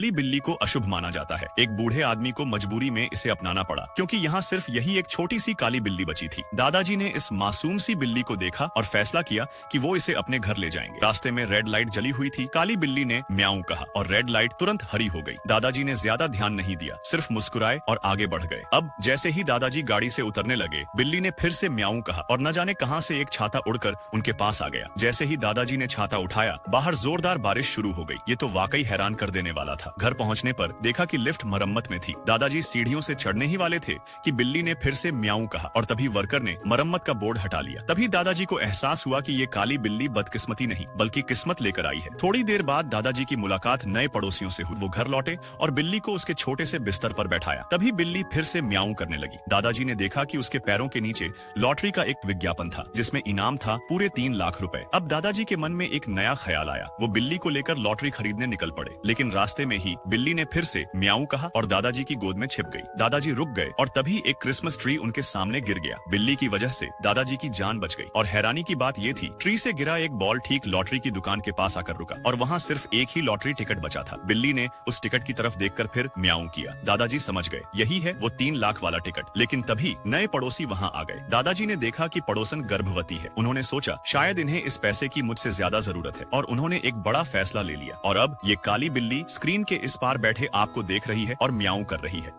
काली बिल्ली को अशुभ माना जाता है। एक बूढ़े आदमी को मजबूरी में इसे अपनाना पड़ा क्योंकि यहाँ सिर्फ यही एक छोटी सी काली बिल्ली बची थी। दादाजी ने इस मासूम सी बिल्ली को देखा और फैसला किया कि वो इसे अपने घर ले जाएंगे। रास्ते में रेड लाइट जली हुई थी। काली बिल्ली ने म्याऊं कहा और रेड लाइट तुरंत हरी हो गई। दादाजी ने ज्यादा ध्यान नहीं दिया, सिर्फ मुस्कुराए और आगे बढ़ गए। अब जैसे ही दादाजी गाड़ी से उतरने लगे, बिल्ली ने फिर से म्याऊं कहा और न जाने कहां से एक छाता उड़कर उनके पास आ गया। जैसे ही दादाजी ने छाता उठाया, बाहर जोरदार बारिश शुरू हो गई। ये तो वाकई हैरान कर देने वाला था। घर पहुंचने पर देखा कि लिफ्ट मरम्मत में थी। दादाजी सीढ़ियों से चढ़ने ही वाले थे कि बिल्ली ने फिर से म्याऊं कहा और तभी वर्कर ने मरम्मत का बोर्ड हटा लिया। तभी दादाजी को एहसास हुआ कि ये काली बिल्ली बदकिस्मती नहीं बल्कि किस्मत लेकर आई है। थोड़ी देर बाद दादाजी की मुलाकात नए पड़ोसियों से हुई। वो घर लौटे और बिल्ली को उसके छोटे से बिस्तर पर बैठाया। तभी बिल्ली फिर से म्याऊं करने लगी। दादाजी ने देखा कि उसके पैरों के नीचे लॉटरी का एक विज्ञापन था जिसमें इनाम था पूरे 3 लाख रुपए। अब दादाजी के मन में एक नया ख्याल आया। वो बिल्ली को लेकर लॉटरी खरीदने निकल पड़े, लेकिन रास्ते में ही बिल्ली ने फिर से म्याऊं कहा और दादाजी की गोद में छिप गई। दादाजी रुक गए और तभी एक क्रिसमस ट्री उनके सामने गिर गया। बिल्ली की वजह से दादाजी की जान बच गई और हैरानी की बात यह थी, ट्री से गिरा एक बॉल ठीक लॉटरी की दुकान के पास आकर रुका और वहाँ सिर्फ एक ही लॉटरी टिकट बचा था। बिल्ली ने उस टिकट की तरफ देखकर फिर म्याऊं किया। दादाजी समझ गए यही है वो 3 लाख वाला टिकट। लेकिन तभी नए पड़ोसी वहाँ आ गए। दादाजी ने देखा कि पड़ोसन गर्भवती है। उन्होंने सोचा शायद इन्हें इस पैसे की मुझसे ज्यादा जरूरत है और उन्होंने एक बड़ा फैसला ले लिया। और अब ये काली बिल्ली स्क्रीन के इस पार बैठे आपको देख रही है और म्याऊं कर रही है।